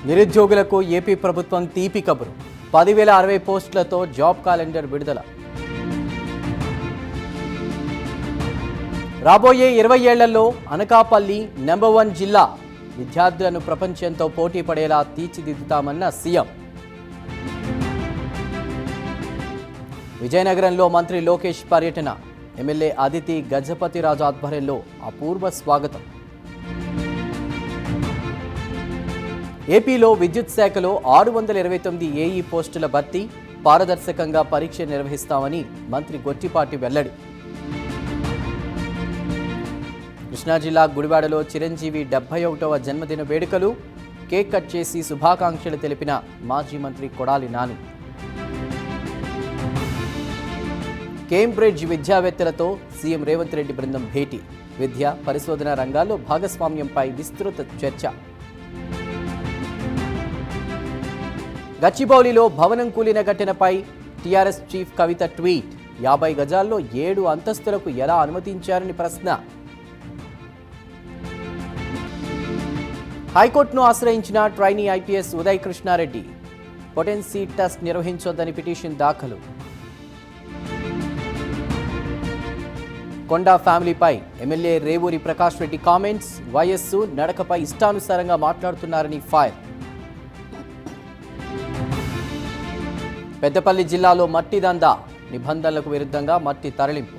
నిరుద్యోగులకు ఏపీ ప్రభుత్వం తీపి కబురు 10,060 పోస్టులతో జాబ్ క్యాలెండర్ విడుదల. రాబోయే 20 ఏళ్లలో అనకాపల్లి నెంబర్ 1 జిల్లా. విద్యార్థులను ప్రపంచంతో పోటీ పడేలా తీర్చిదిద్దుతామన్న సీఎం. విజయనగరంలో మంత్రి లోకేష్ పర్యటన. ఎమ్మెల్యే అదితి గజపతిరాజు ఆధ్వర్యంలో అపూర్వ స్వాగతం. ఏపీలో విద్యుత్ శాఖలో 629 ఏఈ పోస్టుల భర్తీ. పారదర్శకంగా పరీక్ష నిర్వహిస్తామని మంత్రి గొట్టిపాటి వెల్లడి. కృష్ణా జిల్లా గుడివాడలో చిరంజీవి 71వ జన్మదిన వేడుకలు. కేక్ కట్ చేసి శుభాకాంక్షలు తెలిపిన మాజీ మంత్రి కొడాలి నాని. కేంబ్రిడ్జ్ విద్యావేత్తలతో సీఎం రేవంత్ రెడ్డి బృందం భేటీ. విద్య పరిశోధన రంగాల్లో భాగస్వామ్యంపై విస్తృత చర్చ. గచ్చిబౌలిలో భవనం కూలిన ఘటనపై టీఆర్ఎస్ చీఫ్ కవిత ట్వీట్. 50 గజాల్లో 7 అంతస్తులకు ఎలా అనుమతించారని ప్రశ్న. హైకోర్టును ఆశ్రయించిన trainee IPS Uday Krishna Reddy. Potency test నిర్వహించొద్దని పిటిషన్ దాఖలు. కొండా ఫ్యామిలీపై ఎమ్మెల్యే రేవూరి ప్రకాష్ రెడ్డి కామెంట్స్. వయస్సు నడకపై ఇష్టానుసారంగా మాట్లాడుతున్నారని ఫైర్. పెద్దపల్లి జిల్లాలో మట్టి దందా. నిబంధనలకు విరుద్ధంగా మట్టి తరలింపు.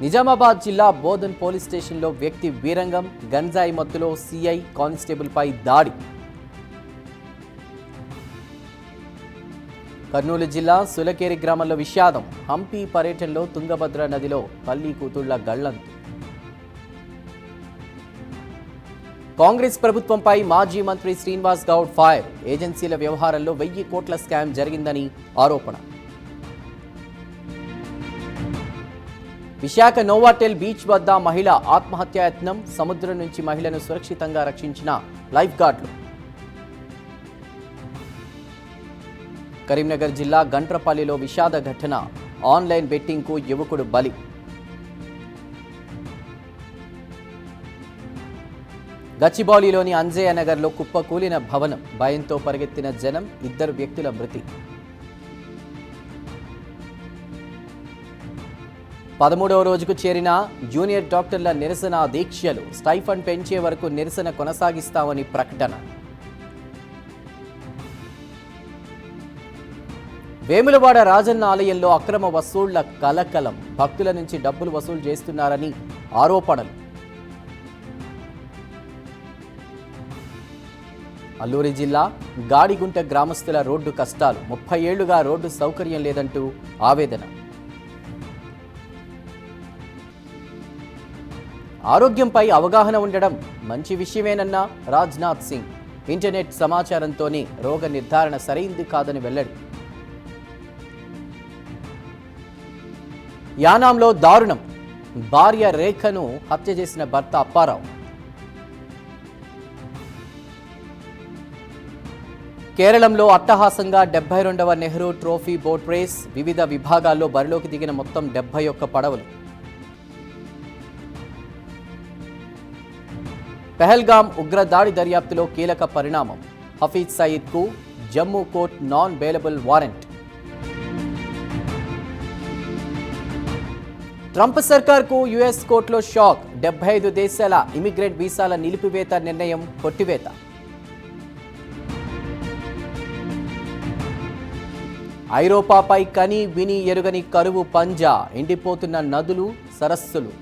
నిజామాబాద్ జిల్లా బోధన్ పోలీస్ స్టేషన్లో వ్యక్తి వీరంగం. గంజాయి మత్తులో సిఐ కానిస్టేబుల్పై దాడి. కర్నూలు జిల్లా సులకేరి గ్రామంలో విషాదం. హంపి పర్యటనలో తుంగభద్ర నదిలో తల్లి కూతుళ్ల గళ్లంతు. కాంగ్రెస్ ప్రభుత్వంపై మాజీ మంత్రి శ్రీనివాస్ గౌడ్ ఫైర్. ఏజెన్సీల వ్యవహారంలో 1000 కోట్ల స్కామ్ జరిగిందని ఆరోపణ. విశాఖ నోవాటెల్ బీచ్ వద్ద మహిళ ఆత్మహత్యాయత్నం. సముద్రం నుంచి మహిళను సురక్షితంగా రక్షించిన లైఫ్ గార్డులు. కరీంనగర్ జిల్లా గంట్రపల్లిలో విషాద ఘటన. ఆన్లైన్ బెట్టింగ్కు యువకుడు బలి. గచ్చిబౌలిలోని అంజయ్య నగర్లో కుప్పకూలిన భవనం. భయంతో పరిగెత్తిన జనం. 2 వ్యక్తుల మృతి. 13వ రోజుకు చేరిన జూనియర్ డాక్టర్ల నిరసన దీక్షలు. స్టైఫండ్ పెంచే వరకు నిరసన కొనసాగిస్తామని ప్రకటన. వేములవాడ రాజన్న ఆలయంలో అక్రమ వసూళ్ల కలకలం. భక్తుల నుంచి డబ్బులు వసూలు చేస్తున్నారని ఆరోపణలు. అల్లూరి జిల్లా గాడిగుంట గ్రామస్తుల రోడ్డు కష్టాలు. 30 ఏళ్లుగా రోడ్డు సౌకర్యం లేదంటూ ఆవేదన. ఆరోగ్యంపై అవగాహన ఉండడం మంచి విషయమేనన్న రాజ్నాథ్ సింగ్. ఇంటర్నెట్ సమాచారంతోనే రోగ నిర్ధారణ సరైంది కాదని వెల్లడి. యానాంలో దారుణం. భార్య రేఖను హత్య చేసిన భర్త అప్పారావు. కేరళంలో అట్టహాసంగా 72వ నెహ్రూ ట్రోఫీ బోట్ రేస్. వివిధ విభాగాల్లో బరిలోకి దిగిన మొత్తం 71 పడవలు. పెహల్గాం ఉగ్రదాడి దర్యాప్తులో కీలక పరిణామం. హఫీజ్ సయీద్కు Jammu court non bailable warrant. Trump సర్కార్కు యుఎస్ కోర్టులో షాక్. 75 దేశాల ఇమిగ్రెంట్ వీసాల నిలిపివేత నిర్ణయం కొట్టివేత. ఐరోపాపై కని విని ఎరుగని కరువు పంజా. ఎండిపోతున్న నదులు, సరస్సులు.